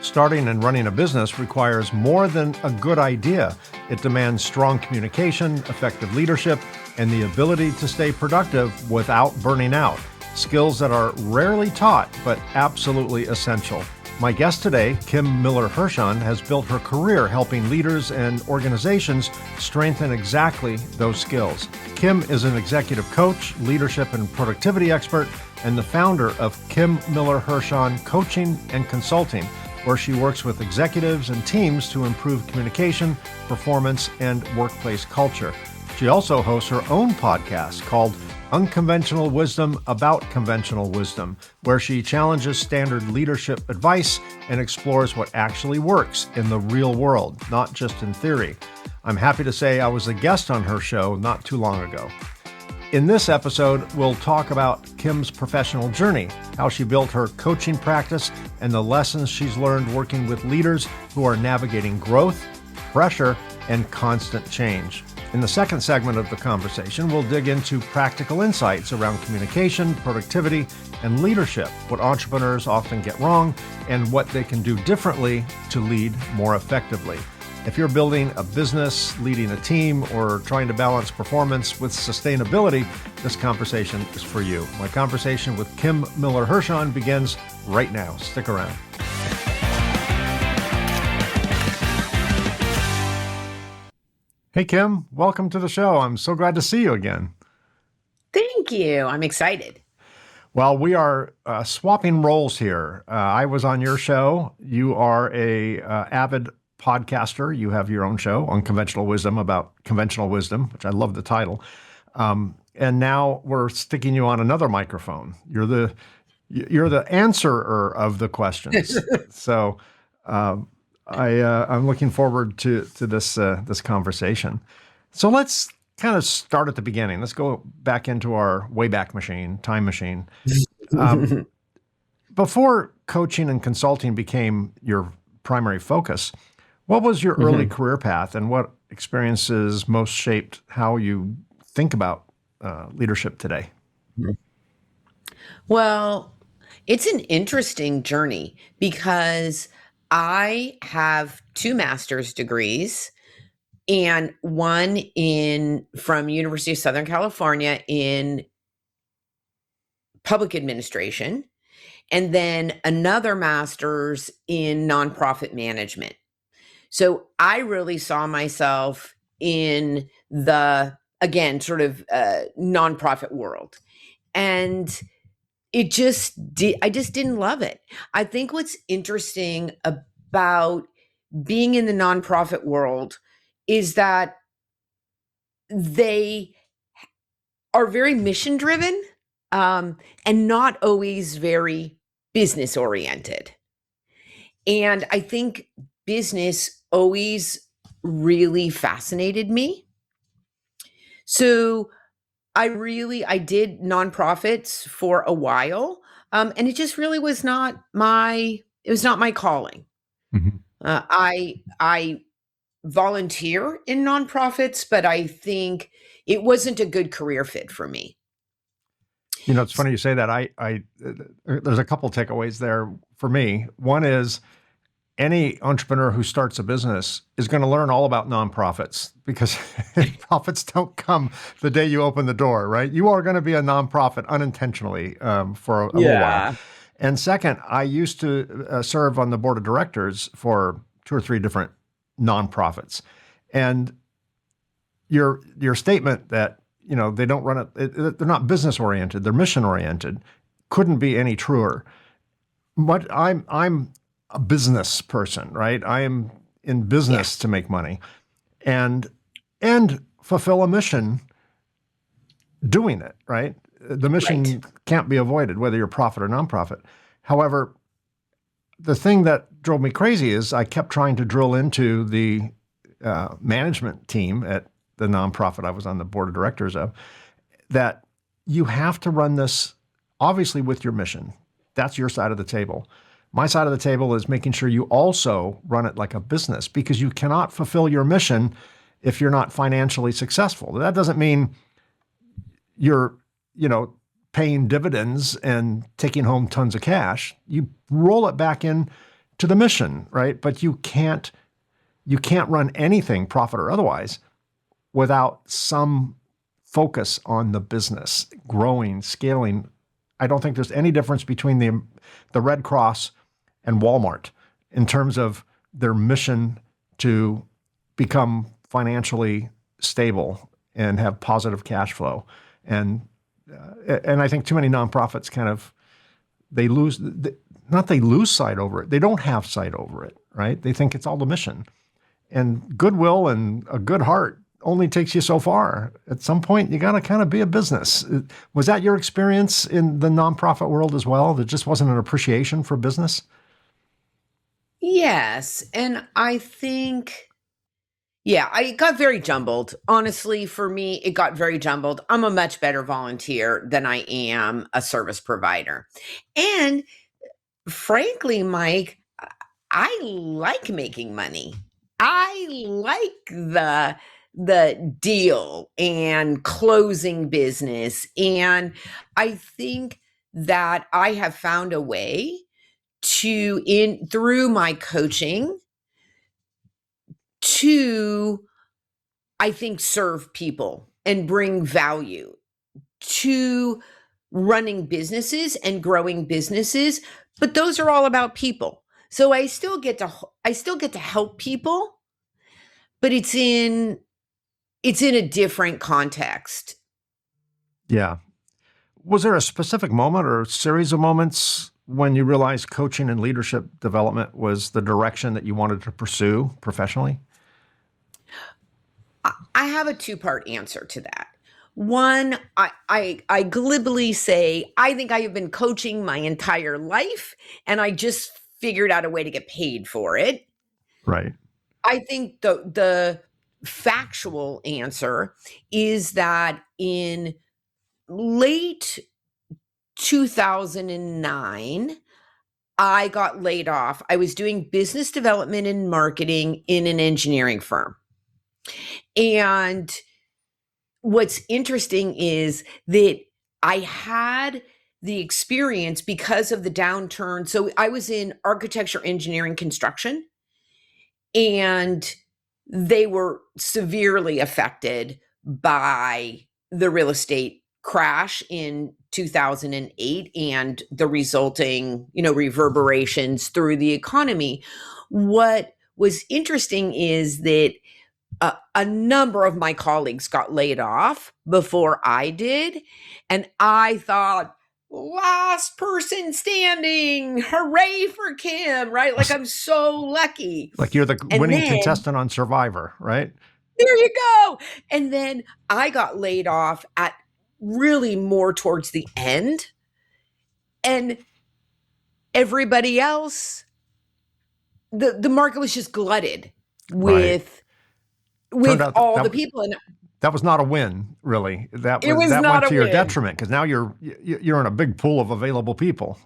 Starting and running a business requires more than a good idea. It demands strong communication, effective leadership, and the ability to stay productive without burning out. Skills that are rarely taught, but absolutely essential. My guest today, Kim Miller-Hershon, has built her career helping leaders and organizations strengthen exactly those skills. Kim is an executive coach, leadership and productivity expert, and the founder of Kim Miller-Hershon Coaching and Consulting, where she works with executives and teams to improve communication, performance, and workplace culture. She also hosts her own podcast called Unconventional Wisdom About Conventional Wisdom, where she challenges standard leadership advice and explores what actually works in the real world, not just in theory. I'm happy to say I was a guest on her show not too long ago. In this episode, we'll talk about Kim's professional journey, how she built her coaching practice, and the lessons she's learned working with leaders who are navigating growth, pressure, and constant change. In the second segment of the conversation, we'll dig into practical insights around communication, productivity, and leadership, what entrepreneurs often get wrong, and what they can do differently to lead more effectively. If you're building a business, leading a team, or trying to balance performance with sustainability, this conversation is for you. My conversation with Kim Miller-Hershon begins right now. Stick around. Hey, Kim, welcome to the show. I'm so glad to see you again. Thank you. I'm excited. Well, we are swapping roles here. I was on your show. You are a avid podcaster. You have your own show, Unconventional Wisdom About Conventional Wisdom, which I love the title. And now we're sticking you on another microphone. You're the answerer of the questions. So I'm looking forward to this conversation. So let's kind of start at the beginning. Let's go back into our Wayback Machine, time machine. Before coaching and consulting became your primary focus, what was your early career path, and what experiences most shaped how you think about leadership today? Well, it's an interesting journey because I have 2 master's degrees and one from University of Southern California in public administration, and then another master's in nonprofit management. So I really saw myself in the, again, sort of nonprofit world. And I just didn't love it. I think what's interesting about being in the nonprofit world is that they are very mission driven and not always very business oriented. And I think business always really fascinated me. So I did nonprofits for a while, and it just really was not my calling. Mm-hmm. I volunteer in nonprofits, but I think it wasn't a good career fit for me. You know, it's funny you say that. There's a couple takeaways there for me. One is, any entrepreneur who starts a business is going to learn all about nonprofits, because profits don't come the day you open the door, right? You are going to be a nonprofit unintentionally for a little while. And second, I used to serve on the board of directors for 2 or 3 different nonprofits. And your statement that, you know, they don't run it, they're not business oriented, they're mission oriented, couldn't be any truer. But I'm a business person, right? I am in business to make money and fulfill a mission doing it, right? The mission can't be avoided, whether you're profit or nonprofit. However, the thing that drove me crazy is I kept trying to drill into the management team at the nonprofit I was on the board of directors of, that you have to run this obviously with your mission. That's your side of the table. My side of the table is making sure you also run it like a business, because you cannot fulfill your mission if you're not financially successful. That doesn't mean you're, paying dividends and taking home tons of cash. You roll it back in to the mission, right? But you can't run anything, profit or otherwise, without some focus on the business, growing, scaling. I don't think there's any difference between the Red Cross and Walmart in terms of their mission to become financially stable and have positive cash flow. And I think too many nonprofits kind of, they lose sight over it. They don't have sight over it, right? They think it's all the mission. And goodwill and a good heart only takes you so far. At some point, you got to kind of be a business. Was that your experience in the nonprofit world as well? There just wasn't an appreciation for business? Yes. And I think, yeah, I got very jumbled. Honestly, for me, it got very jumbled. I'm a much better volunteer than I am a service provider. And frankly, Mike, I like making money. I like the deal and closing business. And I think that I have found a way through my coaching to, I think, serve people and bring value to running businesses and growing businesses. But those are all about people. So I still get to help people, but it's in a different context. Yeah. Was there a specific moment or a series of moments when you realized coaching and leadership development was the direction that you wanted to pursue professionally? I have a two-part answer to that. One, I glibly say, I think I have been coaching my entire life, and I just figured out a way to get paid for it. Right. I think the factual answer is that in late 2009, I got laid off. I was doing business development and marketing in an engineering firm. And what's interesting is that I had the experience because of the downturn. So I was in architecture, engineering, construction, and they were severely affected by the real estate crash in 2008 and the resulting, reverberations through the economy. What was interesting is that a number of my colleagues got laid off before I did. And I thought, last person standing, hooray for Kim, right? Like, I'm so lucky. Like you're the winning contestant on Survivor, right? There you go. And then I got laid off at really more towards the end. And everybody else, the market was just glutted with all the people. And that was not a win, really. That went to your detriment because now you're in a big pool of available people.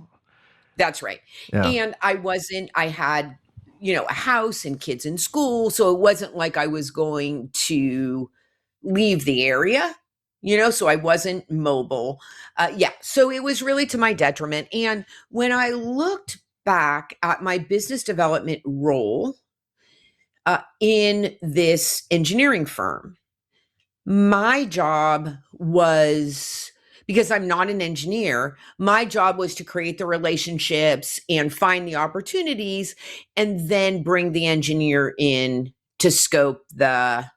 That's right. Yeah. And I had, a house and kids in school. So it wasn't like I was going to leave the area, so I wasn't mobile. So it was really to my detriment. And when I looked back at my business development role in this engineering firm, my job was, because I'm not an engineer, my job was to create the relationships and find the opportunities and then bring the engineer in to scope the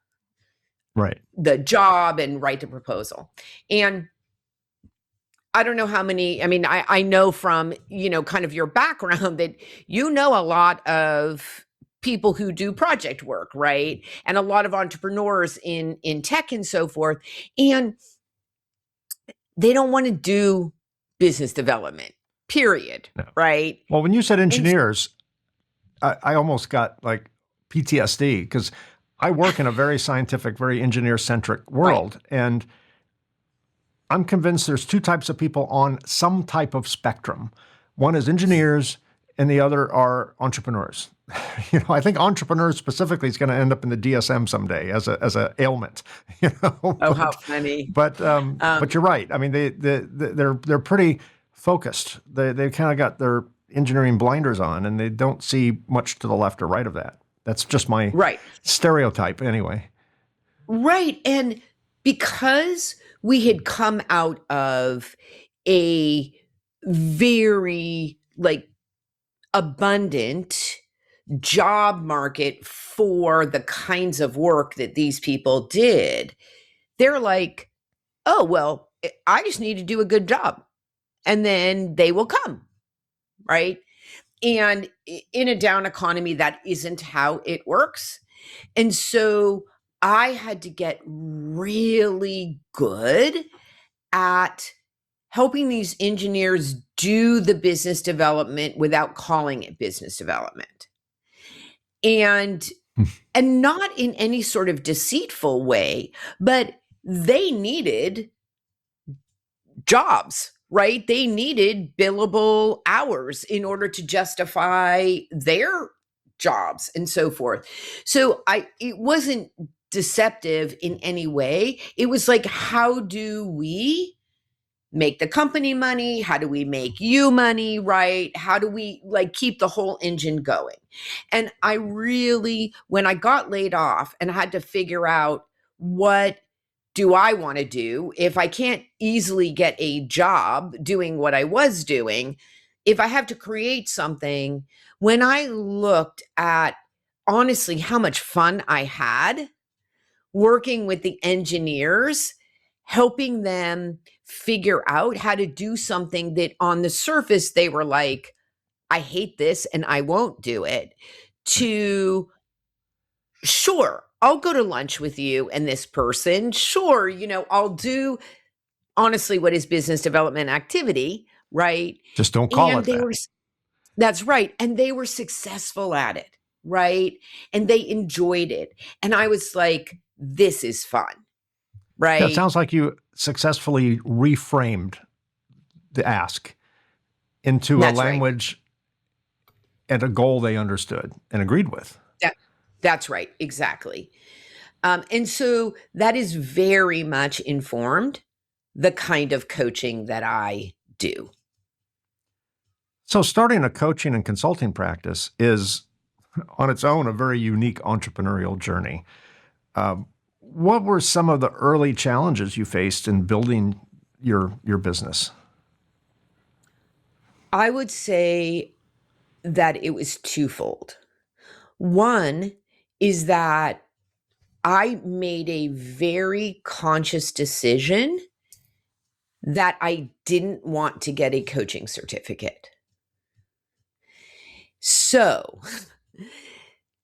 job and write the proposal. And I don't know how many, I know from, kind of your background that a lot of people who do project work, right? And a lot of entrepreneurs in tech and so forth. And they don't want to do business development, period. No. Right? Well, when you said engineers, I almost got like PTSD because I work in a very scientific, very engineer-centric world. Right. And I'm convinced there's two types of people on some type of spectrum. One is engineers and the other are entrepreneurs. I think entrepreneurs specifically is going to end up in the DSM someday as a ailment. Oh, how funny! But you're right. I mean, they're pretty focused. They kind of got their engineering blinders on and they don't see much to the left or right of that. That's just my Right. stereotype anyway. Right. And because we had come out of a very like abundant job market for the kinds of work that these people did, they're like, oh, well, I just need to do a good job and then they will come. Right. And in a down economy, that isn't how it works. And so I had to get really good at helping these engineers do the business development without calling it business development. And and not in any sort of deceitful way, but they needed jobs, right? They needed billable hours in order to justify their jobs and so forth. So it wasn't deceptive in any way. It was like, how do we make the company money? How do we make you money, right? How do we like keep the whole engine going? And I really, when I got laid off and I had to figure out what do I want to do if I can't easily get a job doing what I was doing, if I have to create something, when I looked at honestly how much fun I had working with the engineers, helping them figure out how to do something that on the surface they were like, I hate this and I won't do it, to sure, I'll go to lunch with you and this person. Sure, I'll do honestly what is business development activity, right? Just don't call And it that. that's right. And they were successful at it, right? And they enjoyed it. And I was like, this is fun, Yeah, it right? sounds like you successfully reframed the ask into a That's right. language and a goal they understood and agreed with. That's right. Exactly. And so that is very much informed the kind of coaching that I do. So starting a coaching and consulting practice is on its own a very unique entrepreneurial journey. What were some of the early challenges you faced in building your business? I would say that it was twofold. One is that I made a very conscious decision that I didn't want to get a coaching certificate. So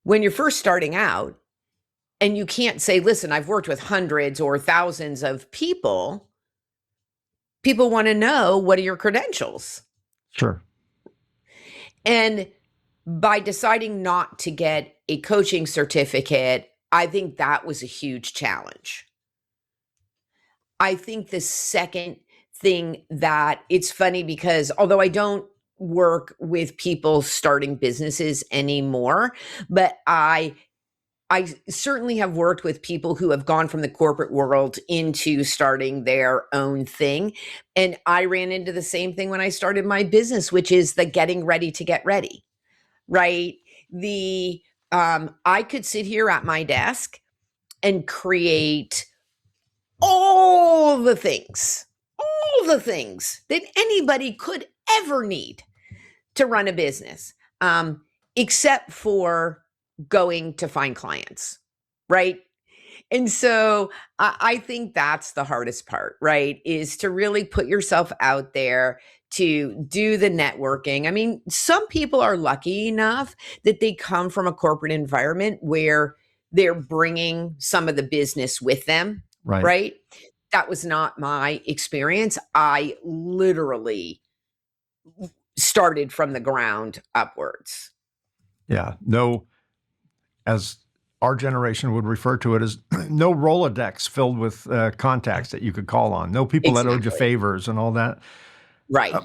when you're first starting out and you can't say, listen, I've worked with hundreds or thousands of people, people want to know, what are your credentials? Sure. And by deciding not to get a coaching certificate, I think that was a huge challenge. I think the second thing that it's funny because although I don't work with people starting businesses anymore, but I certainly have worked with people who have gone from the corporate world into starting their own thing. And I ran into the same thing when I started my business, which is the getting ready to get ready, right? I could sit here at my desk and create all the things that anybody could ever need to run a business, except for going to find clients, right? And so I think that's the hardest part, right? Is to really put yourself out there to do the networking. I mean, some people are lucky enough that they come from a corporate environment where they're bringing some of the business with them, Right. right? That was not my experience. I literally started from the ground upwards. Yeah. No, as our generation would refer to it as no Rolodex filled with contacts that you could call on, no people that owed you Exactly. favors and all that. Right.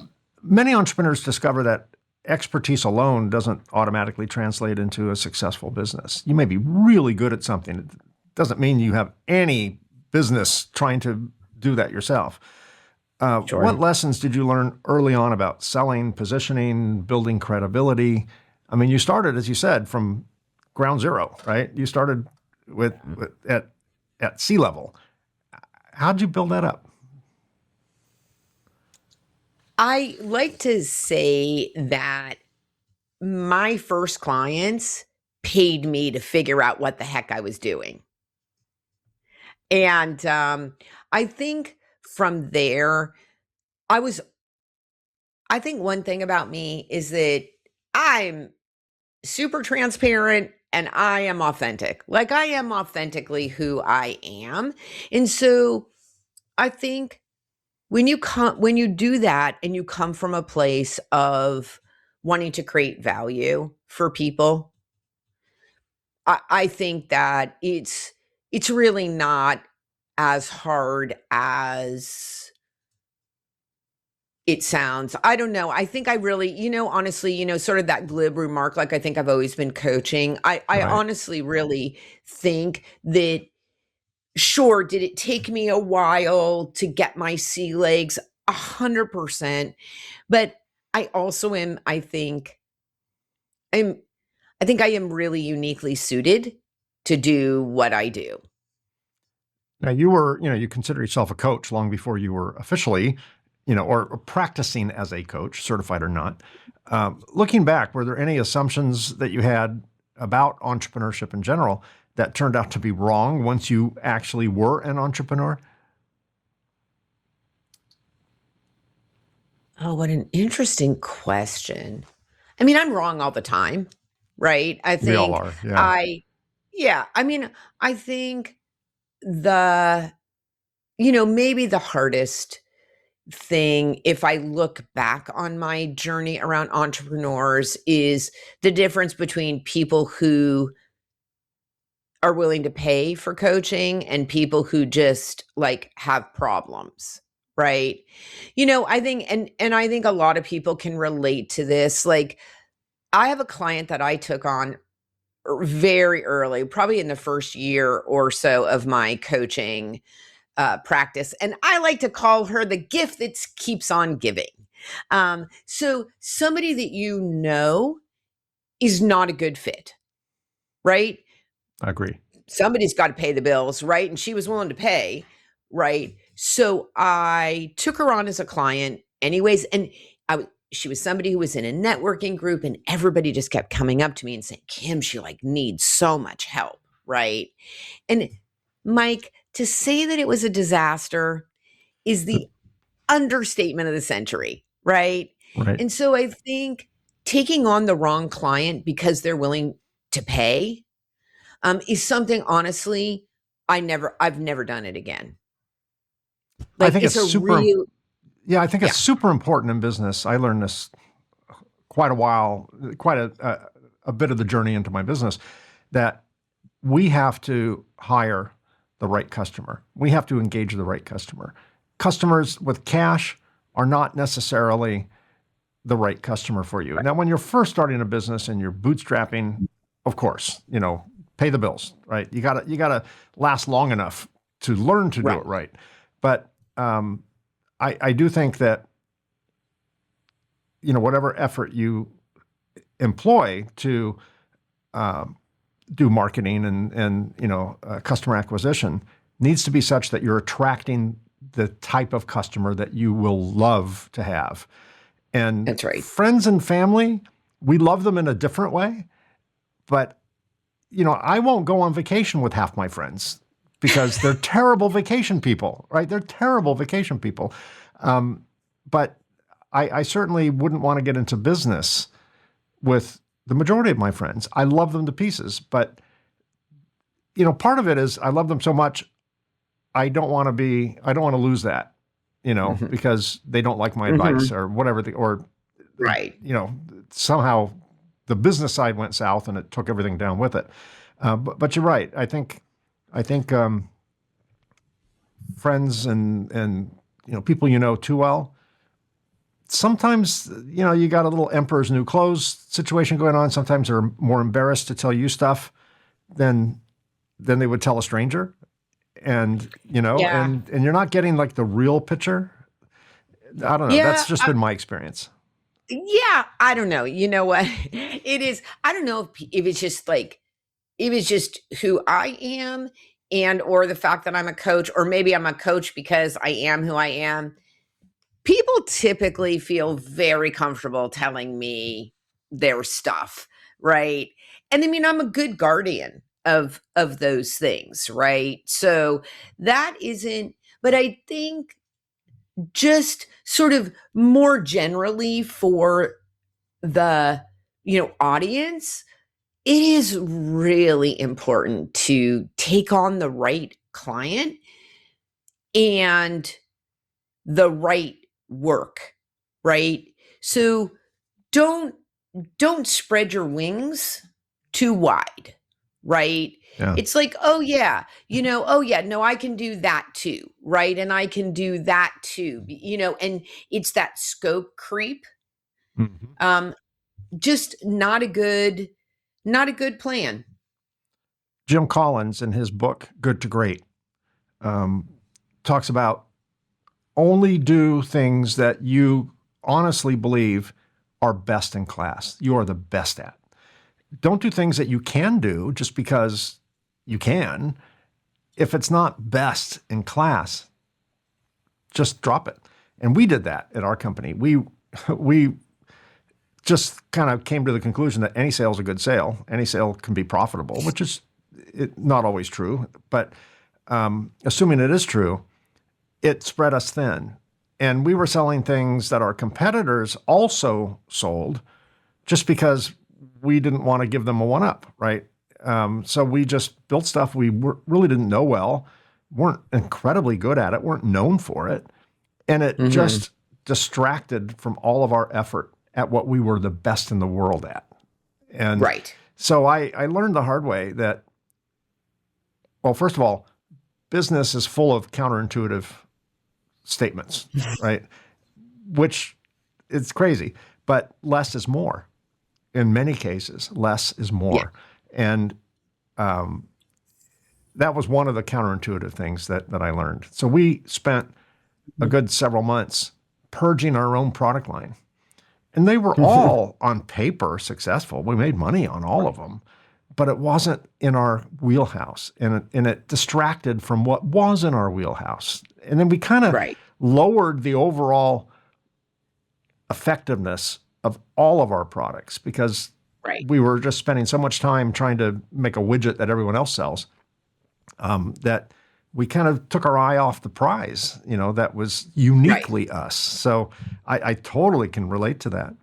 Many entrepreneurs discover that expertise alone doesn't automatically translate into a successful business. You may be really good at something. It doesn't mean you have any business trying to do that yourself. What Sure. lessons did you learn early on about selling, positioning, building credibility? I mean, you started, as you said, from ground zero, right? You started at sea level. How'd you build that up? I like to say that my first clients paid me to figure out what the heck I was doing. And I think from there, I was, I think one thing about me is that I'm super transparent and I am authentic. Like I am authentically who I am. And so I think when you do that and you come from a place of wanting to create value for people, I think that it's really not as hard as it sounds. I don't know. I think I really, honestly, sort of that glib remark, like I think I've always been coaching. I Right. honestly really think that sure, did it take me a while to get my sea legs? 100%. But I also am, I'm I think I am really uniquely suited to do what I do. Now you consider yourself a coach long before you were officially, or practicing as a coach, certified or not. Looking back, were there any assumptions that you had about entrepreneurship in general that turned out to be wrong once you actually were an entrepreneur? Oh, what an interesting question. I mean, I'm wrong all the time, right? We all are. Yeah, I, yeah, I mean, I think the, maybe the hardest thing, if I look back on my journey around entrepreneurs, is the difference between people who are willing to pay for coaching and people who just like have problems, right? I think and I think a lot of people can relate to this. Like I have a client that I took on very early, probably in the first year or so of my coaching practice. And I like to call her the gift that keeps on giving. So somebody that is not a good fit, right? I agree. Somebody's got to pay the bills, right? And she was willing to pay, right? So I took her on as a client, anyways. And she was somebody who was in a networking group, and everybody just kept coming up to me and saying, Kim, she like needs so much help, right? And Mike, to say that it was a disaster is the understatement of the century, right? Right. And so I think taking on the wrong client because they're willing to pay is something honestly I've never done it again. I Like think it's it's a super. real Yeah, I think it's yeah, super important in business. I learned this quite a while, quite a bit of the journey into my business, that we have to hire the right customer. We have to engage the right customer. Customers with cash are not necessarily the right customer for you. Now, when you're first starting a business and you're bootstrapping, of course, pay the bills, right? You gotta last long enough to learn to do right. it right. But I do think that whatever effort you employ to do marketing and customer acquisition needs to be such that you're attracting the type of customer that you will love to have. And That's right. friends and family, we love them in a different way. But I won't go on vacation with half my friends because they're terrible vacation people, right? They're terrible vacation people. But I certainly wouldn't want to get into business with the majority of my friends. I love them to pieces, but part of it is I love them so much. I don't want to lose that, Mhm. because they don't like my advice Mhm. or whatever, or, Right. you know, somehow the business side went south and it took everything down with it. But you're right. I think friends and people too well. Sometimes you got a little emperor's new clothes situation going on. Sometimes they're more embarrassed to tell you stuff than they would tell a stranger, and Yeah. and you're not getting like the real picture. I don't know. That's Yeah. just been my experience. Yeah. I don't know. You know what? It is. I don't know if it's just like, if it's just who I am and or the fact that I'm a coach, or maybe I'm a coach because I am who I am. People typically feel very comfortable telling me their stuff, right? And I mean, I'm a good guardian of those things, right? So that isn't, but I think just sort of more generally for the, audience, it is really important to take on the right client and the right work, right? So don't don't spread your wings too wide, right? Yeah. It's like, oh yeah, oh yeah, no, I can do that too, right? And I can do that too, and it's that scope creep. Mhm. Um, just not a good plan. Jim Collins, in his book Good to Great, um, talks about only do things that you honestly believe are best in class. You are the best at. Don't do things that you can do just because you can. If it's not best in class, just drop it. And we did that at our company. We just kind of came to the conclusion that any sale is a good sale. Any sale can be profitable, which is not always true. But assuming it is true, it spread us thin. And we were selling things that our competitors also sold just because we didn't want to give them a one up, right? So we just built stuff we really didn't know well, weren't incredibly good at it, weren't known for it. And it Mhm. just distracted from all of our effort at what we were the best in the world at. And Right. so I learned the hard way that, well, first of all, business is full of counterintuitive statements, right? Which is crazy, but less is more. In many cases, less is Yeah. more. And that was one of the counterintuitive things that I learned. So we spent a good several months purging our own product line. And they were all on paper successful. We made money on all of them, but it wasn't in our wheelhouse. And it distracted from what was in our wheelhouse. And then we kind of Right. lowered the overall effectiveness of all of our products because Right. we were just spending so much time trying to make a widget that everyone else sells that we kind of took our eye off the prize, that was Right. uniquely us. So I totally can relate to that.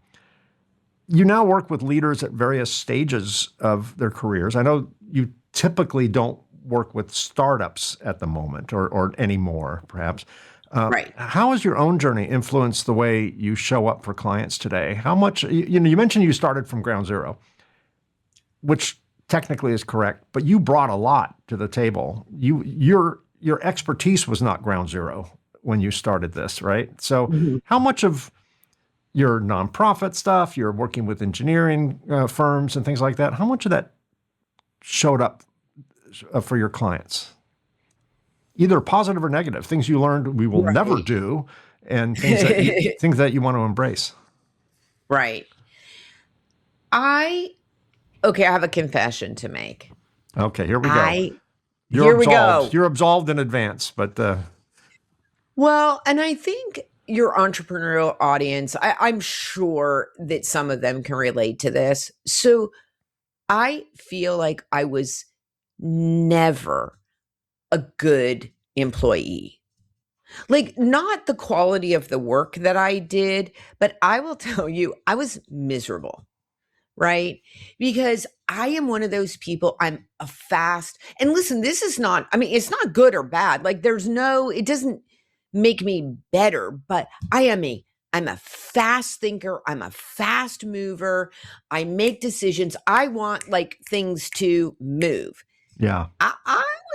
You now work with leaders at various stages of their careers. I know you typically don't work with startups at the moment or anymore, perhaps. Right. How has your own journey influenced the way you show up for clients today? How much, you mentioned you started from ground zero, which technically is correct, but you brought a lot to the table. Your expertise was not ground zero when you started this, right? So Mhm. how much of your nonprofit stuff, you're working with engineering firms and things like that, how much of that showed up for your clients? Either positive or negative, things you learned we will never Right. do, and things that you want to embrace. Right. I Okay, I have a confession to make. Okay, here we go. I You're Here we absolved. go. You're absolved in advance, but Well, and I think your entrepreneurial audience, I'm sure that some of them can relate to this. So I feel like I was never a good employee. Like, not the quality of the work that I did, but I will tell you, I was miserable. Right? Because I am one of those people, I'm a fast, and listen, this is not, I mean, it's not good or bad. Like it doesn't make me better, but I'm a fast thinker, I'm a fast mover. I make decisions. I want like things to move. yeah. I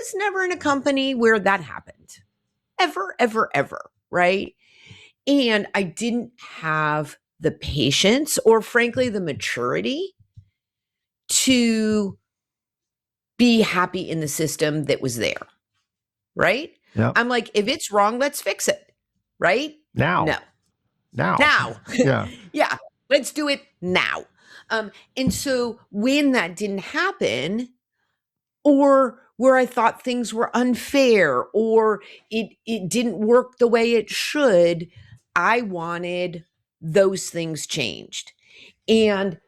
was never in a company where that happened. Ever, ever, ever, right? And I didn't have the patience or frankly the maturity to be happy in the system that was there, right? Yeah. I'm like, if it's wrong, let's fix it, right? No, Now. Now. Now. Yeah. Yeah, let's do it now. And so when that didn't happen, or where I thought things were unfair, or it didn't work the way it should, I wanted those things changed. And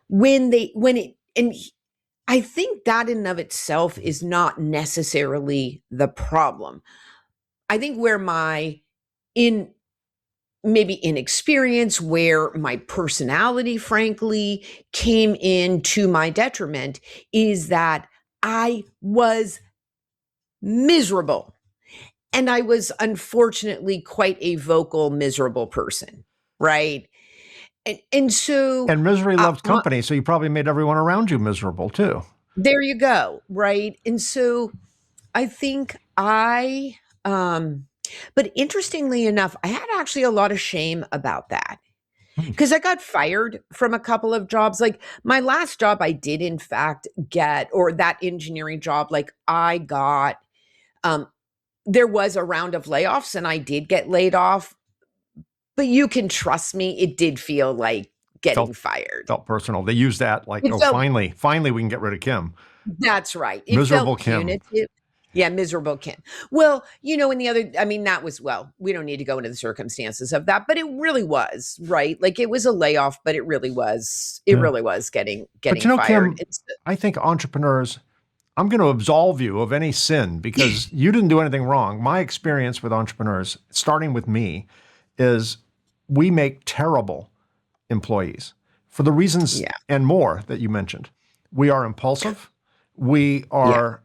I think that in and of itself is not necessarily the problem. I think where my in maybe inexperience, where my personality, frankly, came in to my detriment, is that I was miserable. And I was unfortunately quite a vocal, miserable person, right? And so And misery loves my, company, so you probably made everyone around you miserable too. there you go, right? And so I think but interestingly enough, I had actually a lot of shame about that Hmm. because I got fired from a couple of jobs. Like my last job, I did in fact get, or that engineering job, like I got, um, there was a round of layoffs and I did get laid off, but you can trust me, it did feel like getting Felt fired. felt personal. They use that like, It oh, felt finally we can get rid of Kim. That's right. It Miserable felt Kim. punitive. Yeah, miserable Kim. Well, and the other, I mean, that was, well, we don't need to go into the circumstances of that, but it really was, right? Like it was a layoff, but it Yeah. really was getting But fired. Kim, I think entrepreneurs, I'm going to absolve you of any sin because you didn't do anything wrong. My experience with entrepreneurs, starting with me, is we make terrible employees for the reasons Yeah. and more that you mentioned. We are impulsive. We Yeah. are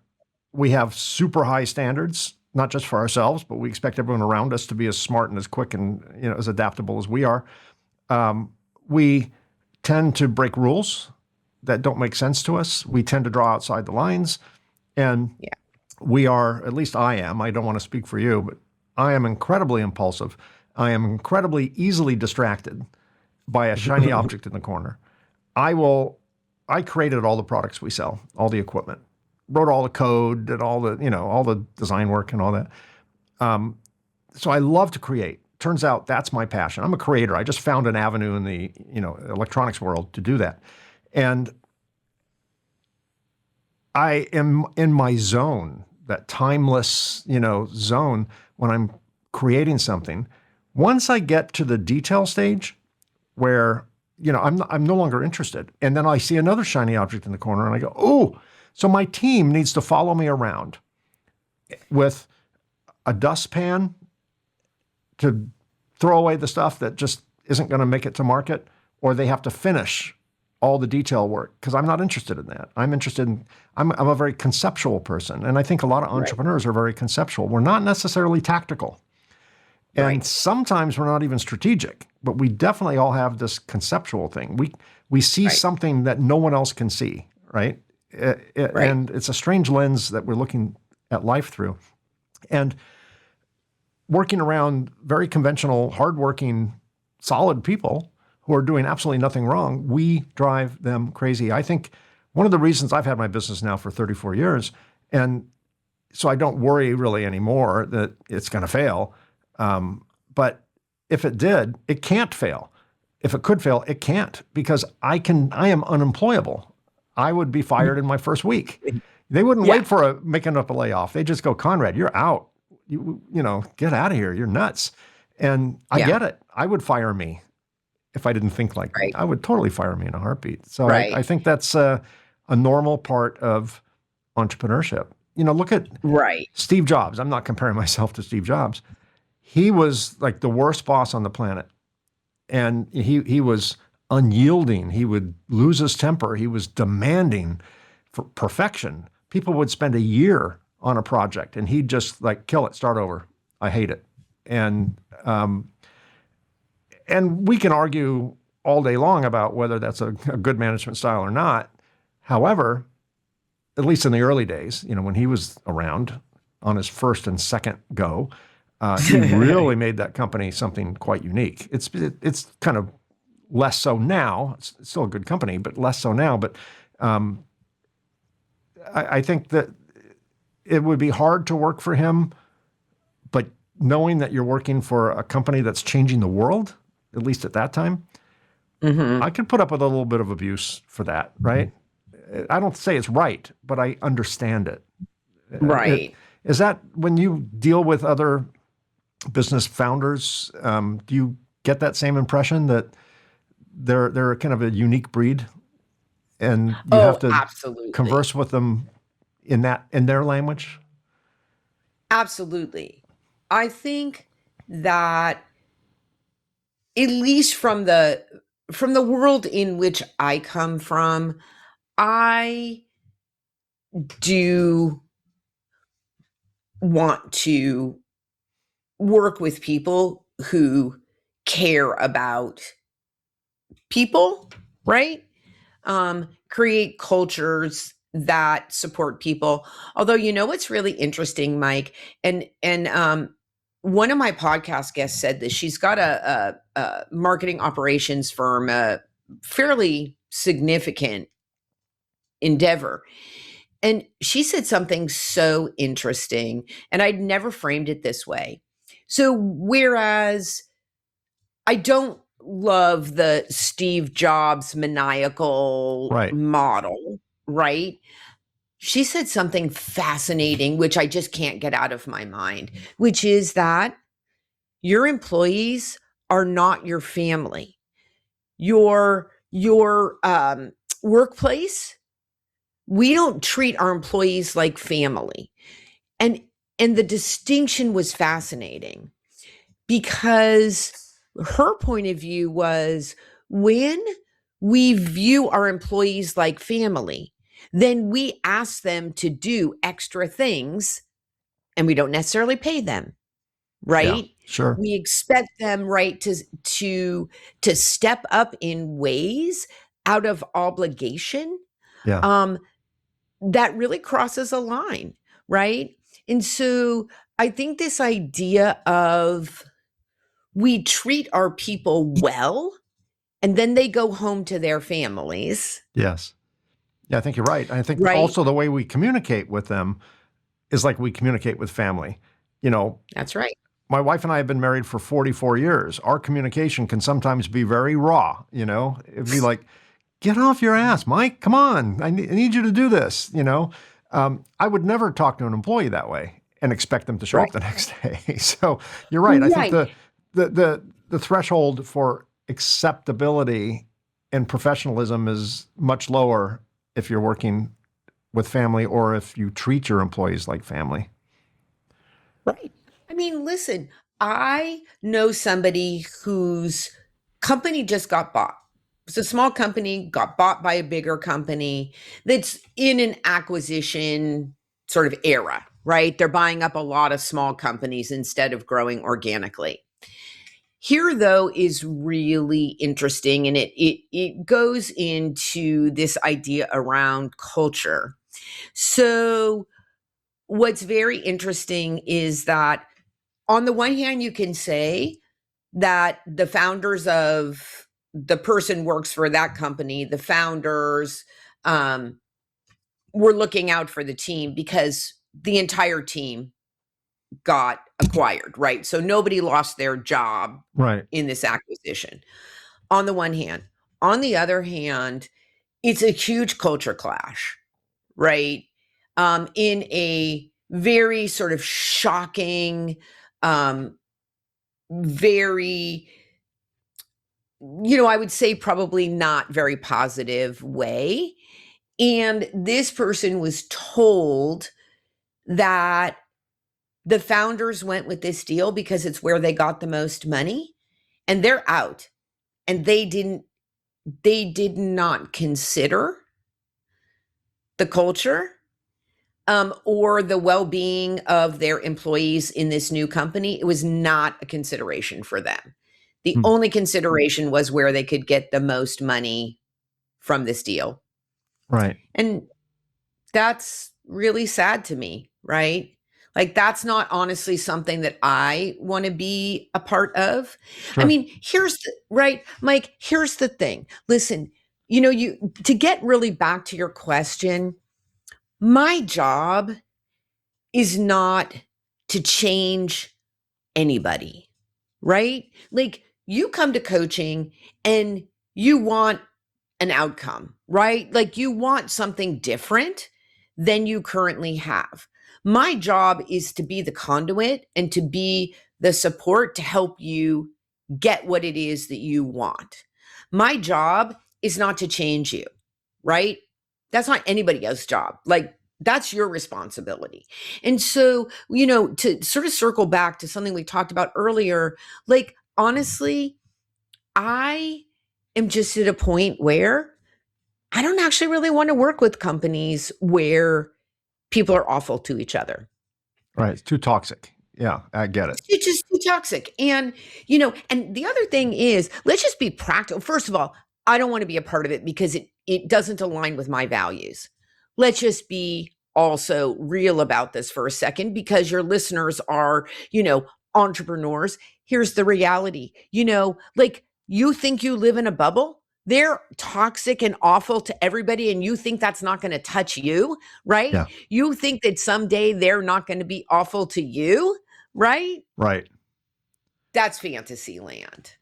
we have super high standards, not just for ourselves, but we expect everyone around us to be as smart and as quick and as adaptable as we are. We tend to break rules that don't make sense to us. We tend to draw outside the lines, and Yeah. we are, at least I am, I don't want to speak for you, but I am incredibly impulsive. I am incredibly easily distracted by a shiny object in the corner. I created all the products we sell, all the equipment, wrote all the code, did all the design work and all that. So I love to create. Turns out that's my passion. I'm a creator. I just found an avenue in the, electronics world to do that. And I am in my zone, that timeless, zone when I'm creating something. Once I get to the detail stage where, I'm no longer interested. And then I see another shiny object in the corner and I go, oh, so my team needs to follow me around with a dustpan to throw away the stuff that just isn't going to make it to market, or they have to finish all the detail work because I'm not interested in that. I'm interested in, I'm a very conceptual person. And I think a lot of entrepreneurs are very conceptual. We're not necessarily tactical. And sometimes we're not even strategic, but we definitely all have this conceptual thing. We see something that no one else can see, right? And it's a strange lens that we're looking at life through. And working around very conventional, hardworking, solid people who are doing absolutely nothing wrong, we drive them crazy. I think one of the reasons I've had my business now for 34 years, and so I don't worry really anymore that it's going to fail. But if it did, it can't fail. If it could fail, it can't, because I am unemployable. I would be fired in my first week. They wouldn't wait for making up a layoff. They just go, Conrad, you're out. You get out of here. You're nuts. And I get it. I would fire me if I didn't think like me. I would totally fire me in a heartbeat. So I think that's a normal part of entrepreneurship. Look at Steve Jobs. I'm not comparing myself to Steve Jobs. He was like the worst boss on the planet. And he was unyielding. He would lose his temper. He was demanding for perfection. People would spend a year on a project and he'd just like kill it, start over. I hate it. And we can argue all day long about whether that's a good management style or not. However, at least in the early days, when he was around on his first and second go, he really made that company something quite unique. It's kind of less so now. It's still a good company, but less so now. But I think that it would be hard to work for him, but knowing that you're working for a company that's changing the world, at least at that time, Mm-hmm. I can put up with a little bit of abuse for that, right? I don't say it's right, but I understand it. Right. Is that when you deal with other business founders, do you get that same impression that they're kind of a unique breed, and you have Oh, to absolutely. converse with them in their language? Absolutely. I think that at least from the world in which I come from, I do want to work with people who care about people, right? Create cultures that support people. Although, you know what's really interesting, Mike, and one of my podcast guests said this. She's got a marketing operations firm, a fairly significant endeavor, and she said something so interesting, and I'd never framed it this way. So, whereas I don't love the Steve Jobs maniacal Right. model, right? She said something fascinating, which I just can't get out of my mind, which is that your employees are not your family. Your workplace, we don't treat our employees like family. And and the distinction was fascinating because her point of view was when we view our employees like family, then we ask them to do extra things and we don't necessarily pay them, Yeah. right? Sure. We expect them, right, to step up in ways out of obligation. Yeah. Um, that really crosses a line, right? And so I think this idea of we treat our people well and then they go home to their families, Yes. Yeah, I think you're right. I think right? also the way we communicate with them is like we communicate with family. You know, That's right. my wife and I have been married for 44 years. Our communication can sometimes be very raw. It'd be like, get off your ass, Mike. Come on. I need you to do this. I would never talk to an employee that way and expect them to show Right. up the next day. So you're right. I think Right. the threshold for acceptability and professionalism is much lower if you're working with family or if you treat your employees like family. Right. I mean, listen, I know somebody whose company just got bought. It's a small company, got bought by a bigger company that's in an acquisition sort of era, right? They're buying up a lot of small companies instead of growing organically. Here, though, is really interesting, and it goes into this idea around culture. So, what's very interesting is that on the one hand, you can say that the founders of the person works for that company, the founders um, were looking out for the team because the entire team got acquired, right? So nobody lost their job Right. in this acquisition. On the one hand. On the other hand, it's a huge culture clash, right? In a very sort of shocking, um, very, I would say probably not very positive way. And this person was told that the founders went with this deal because it's where they got the most money and they're out. And they did not consider the culture or the well-being of their employees in this new company. It was not a consideration for them. The Hmm. only consideration was where they could get the most money from this deal. Right. And that's really sad to me, right? Like that's not honestly something that I want to be a part of. I Sure. mean, right, Mike, here's the thing. Listen, you to get really back to your question, my job is not to change anybody, right? Like you come to coaching and you want an outcome, right? Like you want something different than you currently have. My job is to be the conduit and to be the support to help you get what it is that you want. My job is not to change you, right? That's not anybody else's job. Like that's your responsibility. And so, to sort of circle back to something we talked about earlier, like honestly, I am just at a point where I don't actually really want to work with companies where people are awful to each other. Right. It's too toxic. Yeah, I get it. It's just too toxic. And the other thing is, let's just be practical. First of all, I don't want to be a part of it because it doesn't align with my values. Let's just be also real about this for a second because your listeners are, entrepreneurs. Here's the reality. Like you think you live in a bubble. They're toxic and awful to everybody, and you think that's not going to touch you, right? Yeah. You think that someday they're not going to be awful to you, right? Right. That's fantasy land.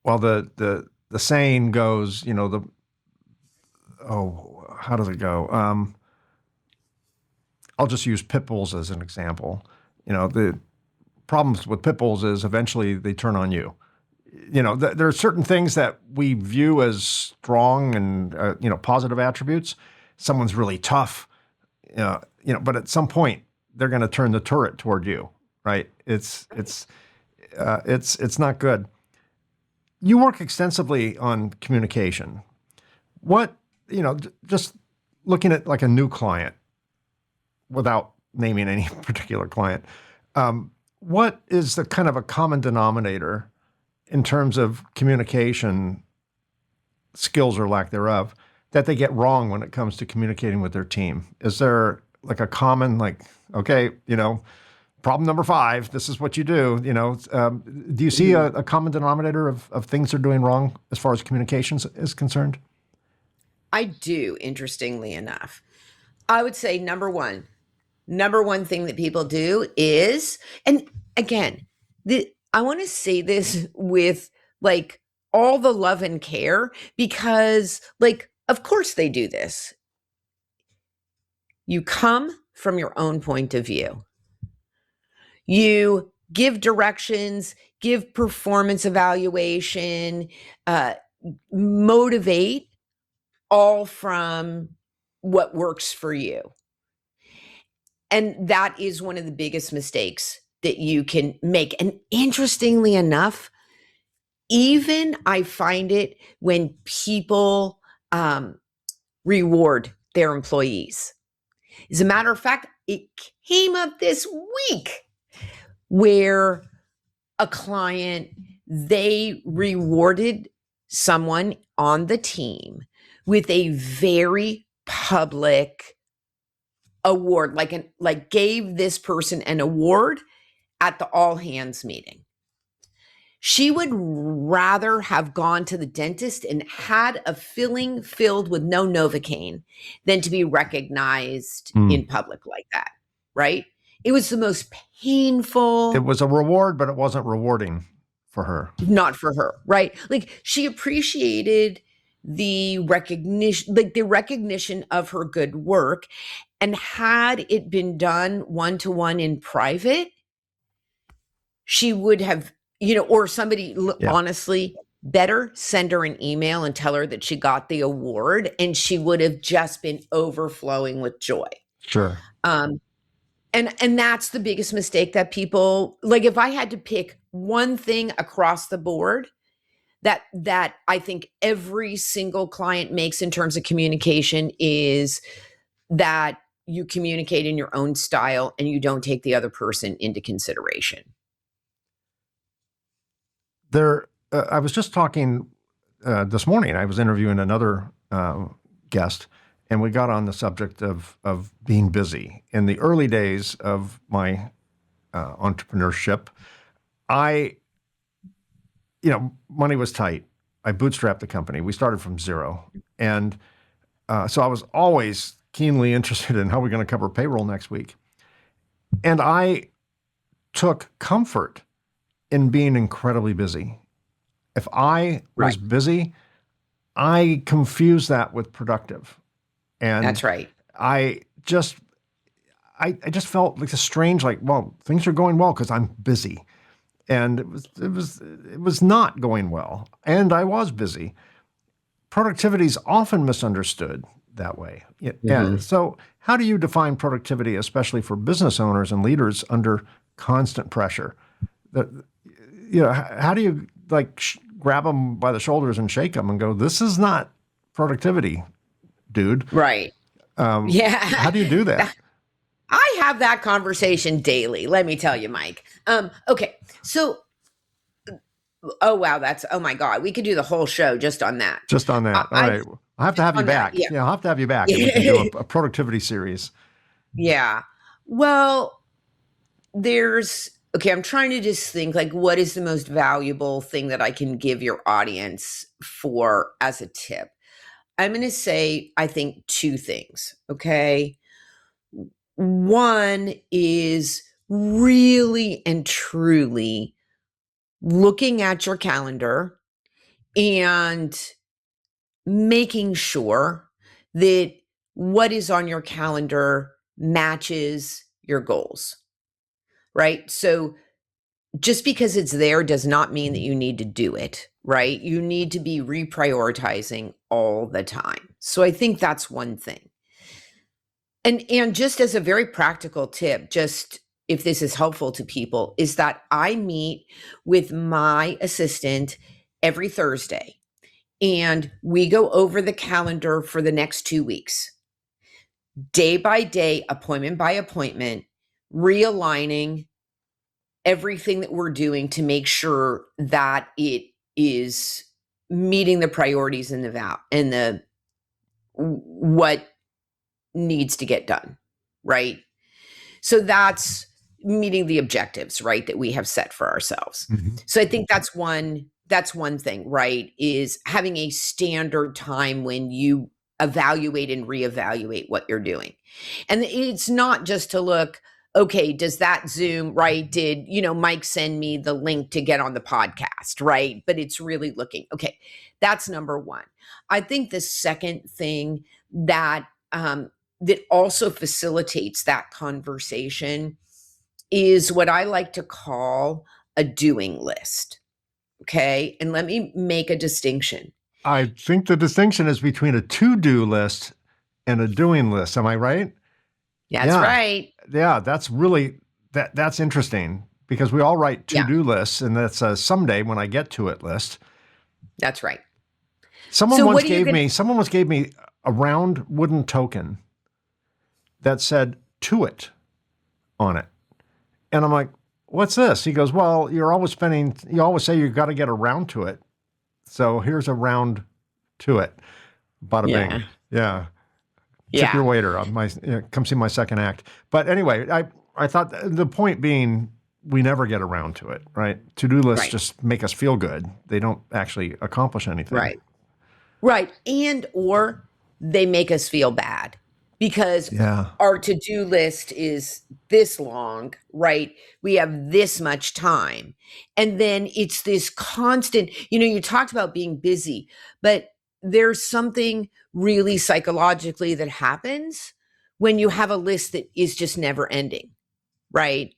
Well, the saying goes, how does it go? I'll just use pit bulls as an example. The problems with pit bulls is eventually they turn on you. There are certain things that we view as strong and positive attributes. Someone's really tough, but at some point they're going to turn the turret toward you, right? It's not good. You work extensively on communication. What, just looking at like a new client without naming any particular client, what is the kind of a common denominator in terms of communication skills or lack thereof that they get wrong when it comes to communicating with their team? Is there like a common, okay, problem number 5, this is what you do, do you see a common denominator of things they're doing wrong as far as communications is concerned? I do, interestingly enough. I would say number one thing that people do is, and again, I want to say this with like all the love and care because, like, of course they do this. You come from your own point of view. You give directions, give performance evaluation, motivate all from what works for you. And that is one of the biggest mistakes that you can make. And interestingly enough, even I find it when people reward their employees. As a matter of fact, it came up this week where a client, they rewarded someone on the team with a very public award, like gave this person an award at the all hands meeting. She would rather have gone to the dentist and had a filling filled with no Novocaine than to be recognized in public like that, right? It was the most painful. It was a reward, but it wasn't rewarding for her. Not for her, right? Like she appreciated the recognition of her good work. And had it been done one-to-one in private, she would have, or somebody, honestly, better send her an email and tell her that she got the award and she would have just been overflowing with joy. Sure. And that's the biggest mistake that people, like if I had to pick one thing across the board that I think every single client makes in terms of communication is that you communicate in your own style and you don't take the other person into consideration. I was just talking this morning. I was interviewing another guest, and we got on the subject of being busy. In the early days of my entrepreneurship, money was tight. I bootstrapped the company. We started from zero, and so I was always keenly interested in how we're going to cover payroll next week. And I took comfort in being incredibly busy. If I was Right. busy, I confuse that with productive. And That's right. I just I just felt like a strange, like, well, things are going well because I'm busy. And it was not going well. And I was busy. Productivity is often misunderstood that way. Yeah. Mhm. So how do you define productivity, especially for business owners and leaders under constant pressure? That, how do you like grab them by the shoulders and shake them and go, this is not productivity, dude. Right. How Yeah. do you do that? I have that conversation daily, let me tell you, Mike. Okay. So, oh wow, oh my God, we could do the whole show just on that. Just on I, that. All I right. I'll have to just have you on that, back. yeah. Yeah, I'll have to have you back and we can do a productivity series. Yeah. Well, okay, I'm trying to just think like what is the most valuable thing that I can give your audience for as a tip? I'm going to say, I think two things. Okay. One is really and truly looking at your calendar and making sure that what is on your calendar matches your goals, right? So just because it's there does not mean that you need to do it, right? You need to be reprioritizing all the time. So I think that's one thing. And just as a very practical tip, just if this is helpful to people, is that I meet with my assistant every Thursday and we go over the calendar for the next 2 weeks, day by day, appointment by appointment, realigning everything that we're doing to make sure that it is meeting the priorities and the what needs to get done, right? So that's meeting the objectives, right, that we have set for ourselves. Mm-hmm. So I think that's one thing, right, is having a standard time when you evaluate and reevaluate what you're doing. And it's not just to look, okay, does that Zoom, right? Did, Mike send me the link to get on the podcast, right? But it's really looking, okay, that's number one. I think the second thing that also facilitates that conversation is what I like to call a doing list. Okay. And let me make a distinction. I think the distinction is between a to-do list and a doing list. Am I right? That's Yeah. right. Yeah. That's really, that's interesting because we all write Yeah, to-do lists and that's a someday when I get to it list. that's right. Someone So once what are you gave going to, me, someone once gave me a round wooden token that said to it on it. And I'm like, what's this? He goes, well, you always say you got to get around to it. So here's a round to it. Bada yeah, bing. Yeah. Tip your yeah, waiter on come see my second act. But anyway, I thought the point being we never get around to it, right? To-do lists right, just make us feel good. They don't actually accomplish anything. right, right. And, or they make us feel bad because Yeah. our to-do list is this long, right? We have this much time. And then it's this constant, you talked about being busy, but there's something really psychologically that happens when you have a list that is just never ending, right?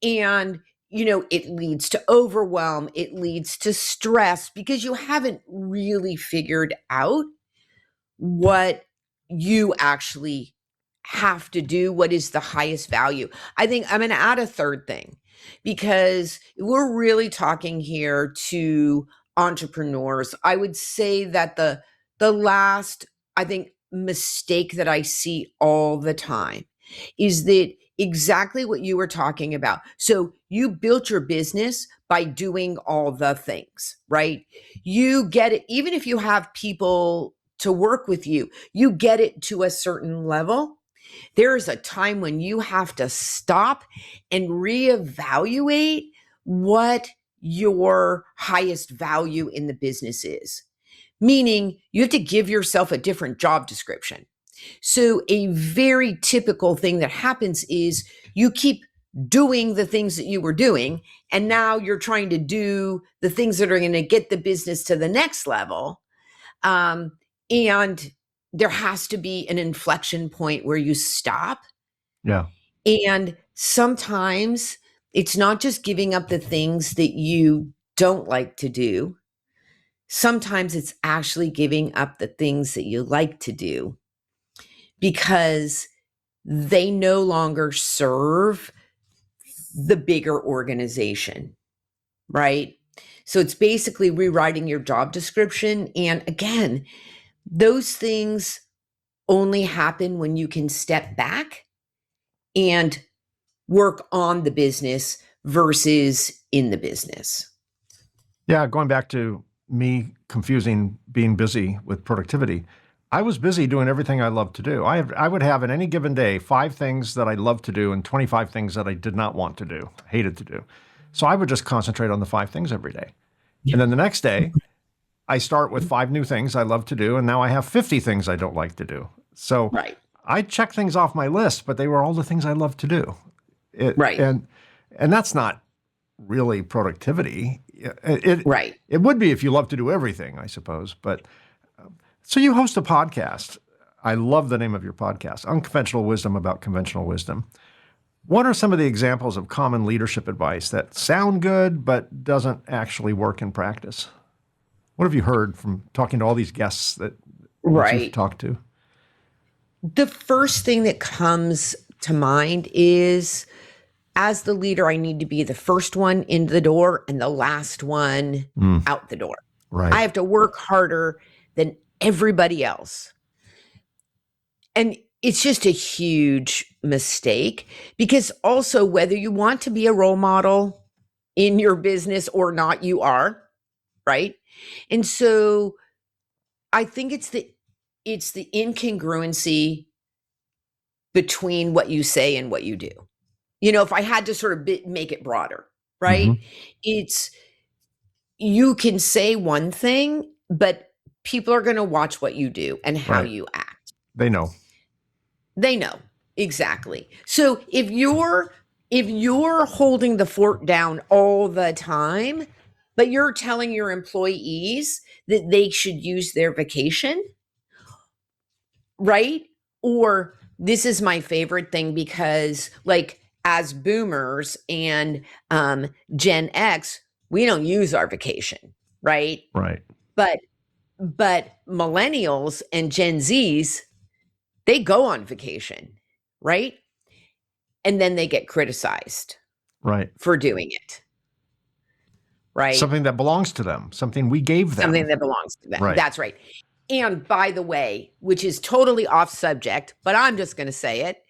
And it leads to overwhelm, it leads to stress because you haven't really figured out what you actually have to do, what is the highest value. I think I'm going to add a third thing because we're really talking here to entrepreneurs. I would say that the last, I think, mistake that I see all the time is that exactly what you were talking about. So you built your business by doing all the things, right? You get it, even if you have people to work with you, you get it to a certain level. There is a time when you have to stop and reevaluate what your highest value in the business is. Meaning, you have to give yourself a different job description. So, a very typical thing that happens is you keep doing the things that you were doing. And now you're trying to do the things that are going to get the business to the next level. And there has to be an inflection point where you stop. Yeah. And sometimes it's not just giving up the things that you don't like to do. Sometimes it's actually giving up the things that you like to do because they no longer serve the bigger organization, right? So it's basically rewriting your job description. And again, those things only happen when you can step back and work on the business versus in the business. Yeah, going back to me confusing being busy with productivity, I was busy doing everything I love to do. I would have in any given day 5 things that I loved to do and 25 things that I did not want to do, hated to do. So I would just concentrate on the 5 things every day. And then the next day, I start with 5 new things I love to do, and now I have 50 things I don't like to do. So Right. I checked things off my list, but they were all the things I love to do. Right. And that's not really productivity. Right. It would be if you love to do everything, I suppose. But so you host a podcast. I love the name of your podcast, Unconventional Wisdom About Conventional Wisdom. What are some of the examples of common leadership advice that sound good but doesn't actually work in practice? What have you heard from talking to all these guests that you've talked to? The first thing that comes to mind is, as the leader, I need to be the first one in the door and the last one out the door. Right. I have to work harder than everybody else. And it's just a huge mistake, because also, whether you want to be a role model in your business or not, you are, right? And so I think it's the incongruency between what you say and what you do. You know, if I had to sort of make it broader, right? Mm-hmm. It's, you can say one thing, but people are going to watch what you do and how you act. They know. They know. Exactly. So if you're holding the fort down all the time, but you're telling your employees that they should use their vacation, right? Or, this is my favorite thing, because like, as boomers and Gen X, we don't use our vacation, right? Right. But millennials and Gen Zs, they go on vacation, right? And then they get criticized for doing it, right? Something that belongs to them, something we gave them. Something that belongs to them. Right. That's right. And by the way, which is totally off subject, but I'm just going to say it,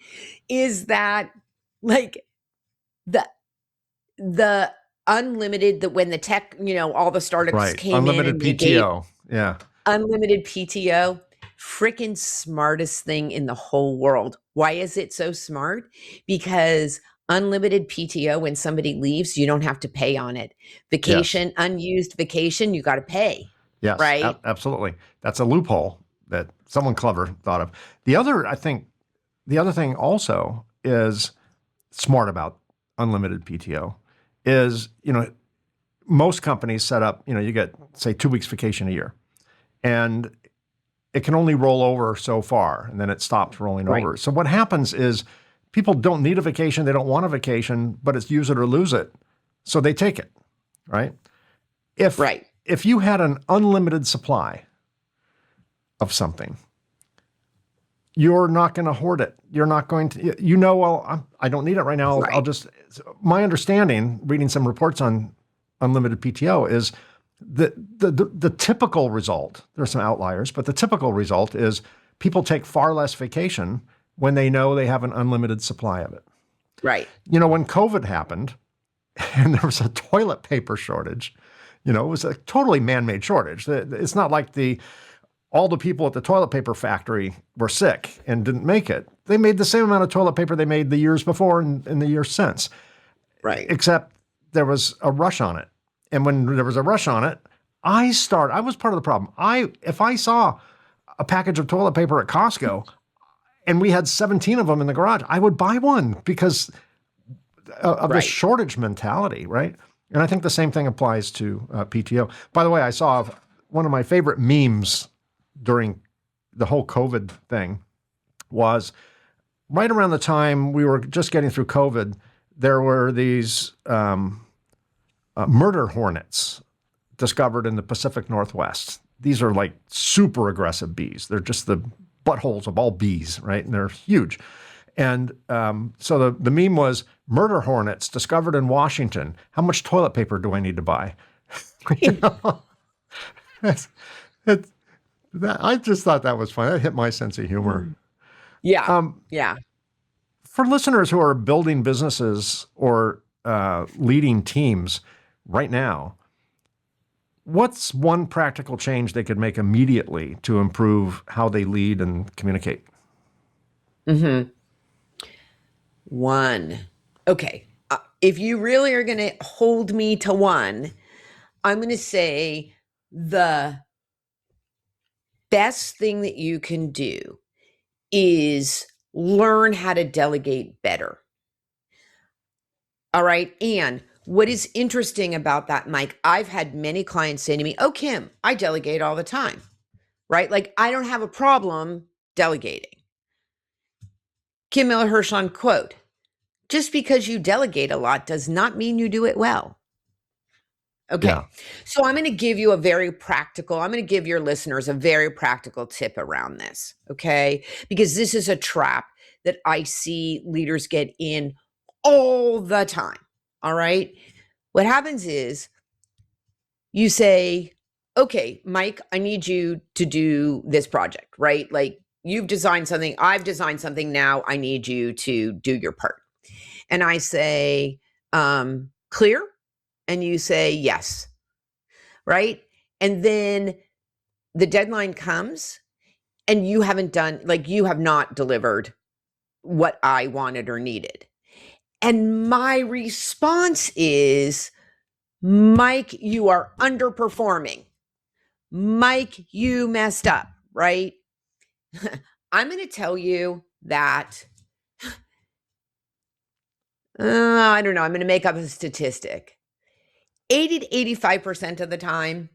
is that like the unlimited, that when the tech, all the startups came unlimited in, PTO. Yeah. Unlimited PTO, freaking smartest thing in the whole world. Why is it so smart? Because unlimited PTO, when somebody leaves, you don't have to pay on it. Vacation, unused vacation, you got to pay. Yes, right? Absolutely. That's a loophole that someone clever thought of. The other thing also is smart about unlimited PTO is, most companies set up, you get, say, 2 weeks vacation a year, and it can only roll over so far, and then it stops rolling over. So what happens is people don't need a vacation, they don't want a vacation, but it's use it or lose it. So they take it, right? If you had an unlimited supply of something, you're not going to hoard it. You're not going to, I don't need it right now. I'll just, my understanding, reading some reports on unlimited PTO, is the typical result, there's some outliers, but the typical result is people take far less vacation when they know they have an unlimited supply of it. Right. When COVID happened and there was a toilet paper shortage, it was a totally man-made shortage. It's not like all the people at the toilet paper factory were sick and didn't make it. They made the same amount of toilet paper they made the years before and the years since. Right. Except there was a rush on it. And when there was a rush on it, I was part of the problem. If I saw a package of toilet paper at Costco and we had 17 of them in the garage, I would buy one, because of this Right. shortage mentality, right? And I think the same thing applies to PTO. By the way, I saw one of my favorite memes during the whole COVID thing was right around the time we were just getting through COVID, there were these murder hornets discovered in the Pacific Northwest. These are like super aggressive bees. They're just the buttholes of all bees, right? And they're huge. And so the meme was murder hornets discovered in Washington. How much toilet paper do I need to buy? You know? It's, it's, I just thought that was funny. That hit my sense of humor. Yeah. Yeah. For listeners who are building businesses or leading teams right now, what's one practical change they could make immediately to improve how they lead and communicate? One. Okay. If you really are going to hold me to one, I'm going to say the best thing that you can do is learn how to delegate better. All right. And what is interesting about that, Mike, I've had many clients say to me, "Oh, Kim, I delegate all the time," right? Like I don't have a problem delegating. Kim Miller-Hershon quote, "Just because you delegate a lot does not mean you do it well." Okay. Yeah. So I'm going to give you I'm going to give your listeners a very practical tip around this. Okay. Because this is a trap that I see leaders get in all the time. All right. What happens is you say, "Okay, Mike, I need you to do this project," right? Like you've designed something, I've designed something, now I need you to do your part. And I say, "Clear?" And you say, "Yes." Right? And then the deadline comes and you have not delivered what I wanted or needed. And my response is, "Mike, you are underperforming. Mike, you messed up," right? I'm going to tell you that, I don't know, I'm going to make up a statistic. 80 to 85% of the time,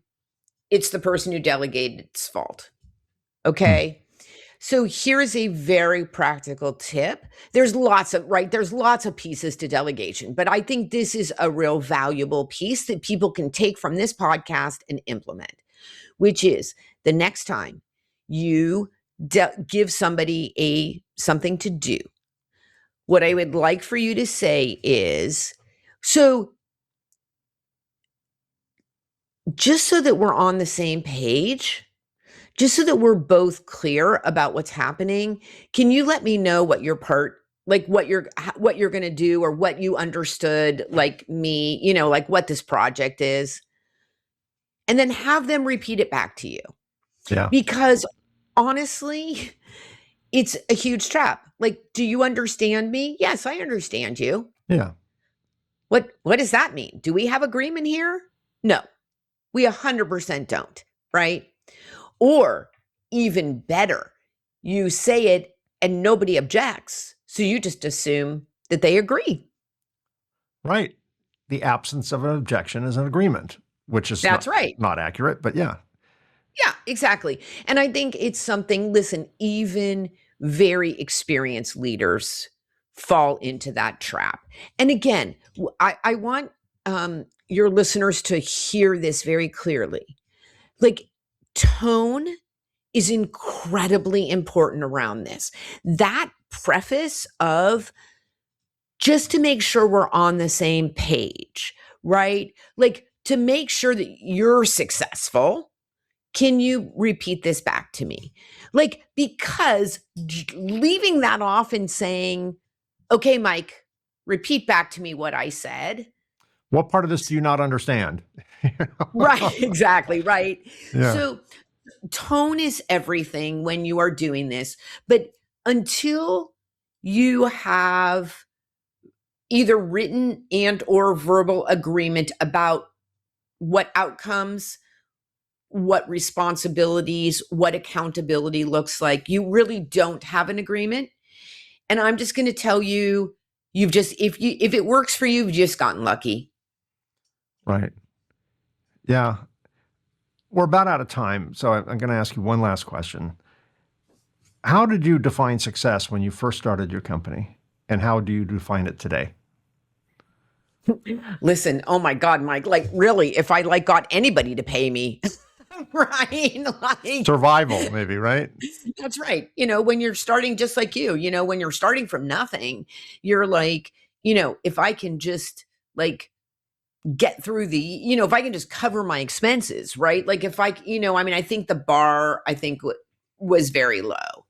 it's the person who delegатed's fault. Okay. So here's a very practical tip. There's lots of pieces to delegation, but I think this is a real valuable piece that people can take from this podcast and implement, which is the next time you give somebody something to do, what I would like for you to say is, "So just so that we're on the same page, just so that we're both clear about what's happening, can you let me know what your part, like what you're going to do, or what you understood, like me, like what this project is?" And then have them repeat it back to you. Yeah. Because honestly, it's a huge trap. Like, "Do you understand me?" "Yes, I understand you." Yeah. What does that mean? Do we have agreement here? No, we 100% don't, right? Or even better, you say it and nobody objects. So you just assume that they agree. Right. The absence of an objection is an agreement, which is That's right. not accurate, but yeah. Yeah, exactly. And I think it's something, listen, even very experienced leaders fall into that trap. And again, I want your listeners to hear this very clearly. Like, tone is incredibly important around this. That preface of, just to make sure we're on the same page, right? Like, to make sure that you're successful, can you repeat this back to me? Like, because leaving that off and saying, "Okay, Mike, repeat back to me what I said." What part of this do you not understand? Right, exactly, right. Yeah. So tone is everything when you are doing this, but until you have either written and or verbal agreement about what outcomes, what responsibilities, what accountability looks like, you really don't have an agreement. And I'm just going to tell you, You've just, if it works for you, you've just gotten lucky. Right. Yeah. We're about out of time, so I'm going to ask you one last question. How did you define success when you first started your company, and how do you define it today? Listen, oh my God, Mike, like really, if I like got anybody to pay me, right? Like, Survival, maybe, right? that's right. When you're starting just like when you're starting from nothing, you're like, if I can just like get through if I can just cover my expenses, right? Like if I think the bar, was very low.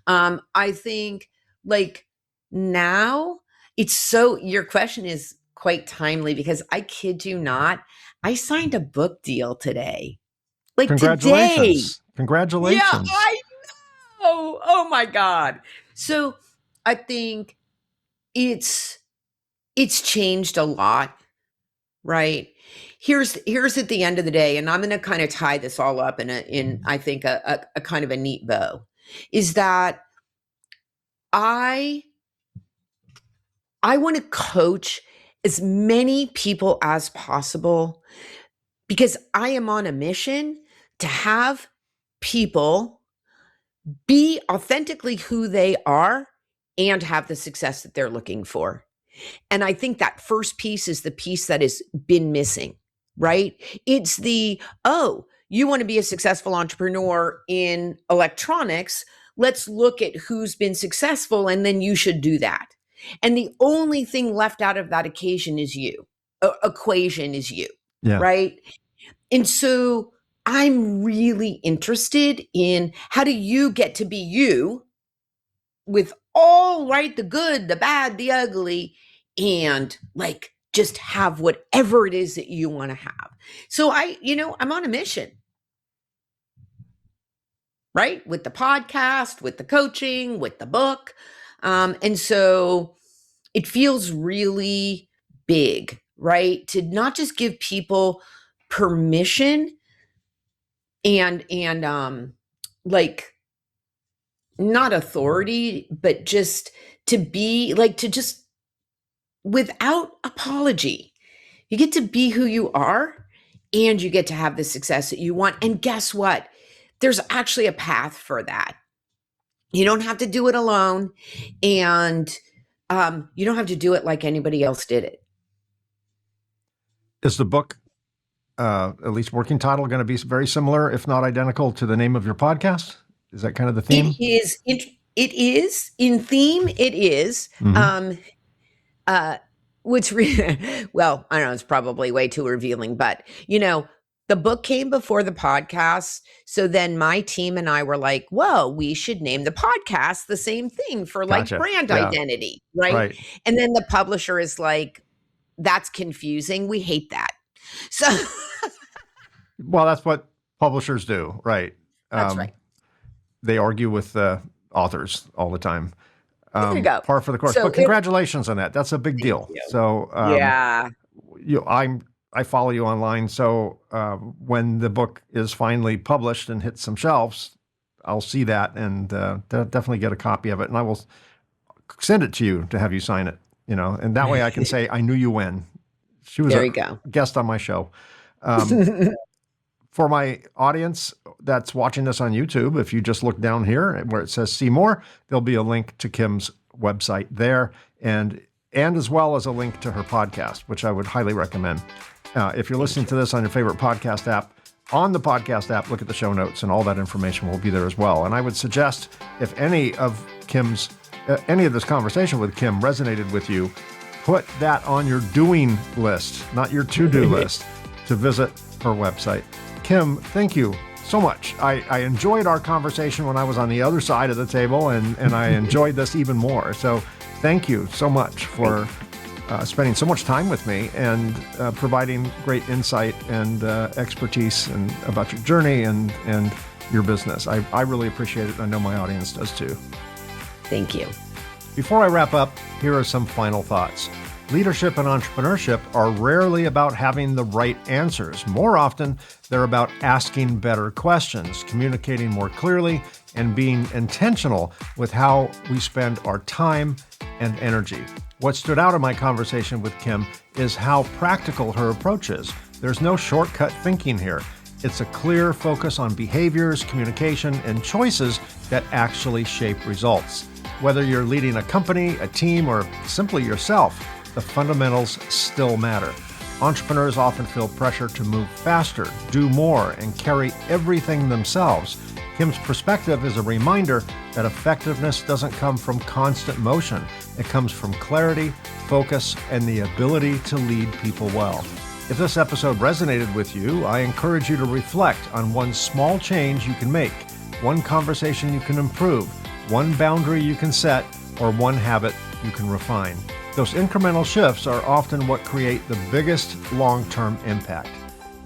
I think like now your question is quite timely because I kid you not, I signed a book deal today. Like today. Congratulations. Yeah, Congratulations. I know. Oh my God. So I think it's changed a lot, right? Here's at the end of the day, and I'm going to kind of tie this all up in I think a kind of a neat bow, is that I want to coach as many people as possible because I am on a mission to have people be authentically who they are and have the success that they're looking for. And I think that first piece is the piece that has been missing, right? It's you want to be a successful entrepreneur in electronics. Let's look at who's been successful, and then you should do that. And the only thing left out of that equation is you. Yeah. Right? And so I'm really interested in how do you get to be you with all right, the good, the bad, the ugly, and like just have whatever it is that you want to have. So I'm on a mission, right? With the podcast, with the coaching, with the book. And so it feels really big, right? To not just give people permission and like not authority, but just to be like, to just without apology, you get to be who you are and you get to have the success that you want. And guess what? There's actually a path for that. You don't have to do it alone, and you don't have to do it like anybody else did it. Is the book, at least working title, going to be very similar, if not identical, to the name of your podcast? Is that kind of the theme? It is in theme. It is. Mm-hmm. Which well, I don't know, it's probably way too revealing, but the book came before the podcast. So then my team and I were like, well, we should name the podcast the same thing for like Gotcha. brand Yeah. identity. Right. And then the publisher is like, that's confusing. We hate that. So well, that's what publishers do. Right. That's right. They argue with the authors all the time. There you go. Par for the course. So but congratulations on that. That's a big deal. you. So Yeah. I follow you online. So when the book is finally published and hits some shelves, I'll see that and definitely get a copy of it. And I will send it to you to have you sign it, and that way I can say, I knew you when. She was a guest on my show. For my audience that's watching this on YouTube, if you just look down here where it says see more, there'll be a link to Kim's website there and as well as a link to her podcast, which I would highly recommend. If you're listening to this on your favorite podcast app, on the podcast app, look at the show notes and all that information will be there as well. And I would suggest if any of this conversation with Kim resonated with you, put that on your doing list, not your to-do list, to visit her website. Kim, thank you so much. I enjoyed our conversation when I was on the other side of the table, and I enjoyed this even more. So thank you so much for spending so much time with me and providing great insight and expertise and about your journey and your business. I really appreciate it. I know my audience does too. Thank you. Before I wrap up, here are some final thoughts. Leadership and entrepreneurship are rarely about having the right answers. More often, they're about asking better questions, communicating more clearly, and being intentional with how we spend our time and energy. What stood out in my conversation with Kim is how practical her approach is. There's no shortcut thinking here. It's a clear focus on behaviors, communication, and choices that actually shape results. Whether you're leading a company, a team, or simply yourself, the fundamentals still matter. Entrepreneurs often feel pressure to move faster, do more, and carry everything themselves. Kim's perspective is a reminder that effectiveness doesn't come from constant motion. It comes from clarity, focus, and the ability to lead people well. If this episode resonated with you, I encourage you to reflect on one small change you can make, one conversation you can improve, one boundary you can set, or one habit you can refine. Those incremental shifts are often what create the biggest long-term impact.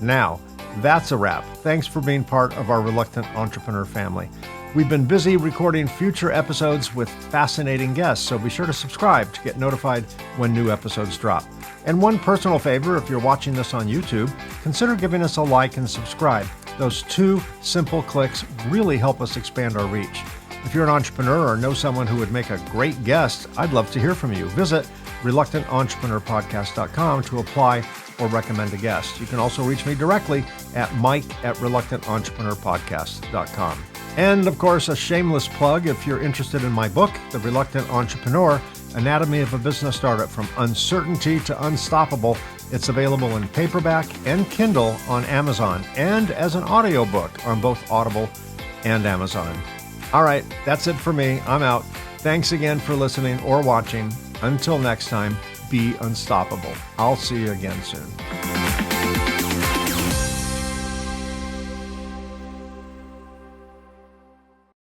Now, that's a wrap. Thanks for being part of our Reluctant Entrepreneur family. We've been busy recording future episodes with fascinating guests, so be sure to subscribe to get notified when new episodes drop. And one personal favor, if you're watching this on YouTube, consider giving us a like and subscribe. Those two simple clicks really help us expand our reach. If you're an entrepreneur or know someone who would make a great guest, I'd love to hear from you. Visit reluctantentrepreneur.podcast.com to apply or recommend a guest. You can also reach me directly at mike@reluctantentrepreneur.podcast.com. And of course, a shameless plug if you're interested in my book, The Reluctant Entrepreneur, Anatomy of a Business Startup from Uncertainty to Unstoppable. It's available in paperback and Kindle on Amazon and as an audiobook on both Audible and Amazon. All right, that's it for me. I'm out. Thanks again for listening or watching. Until next time, be unstoppable. I'll see you again soon.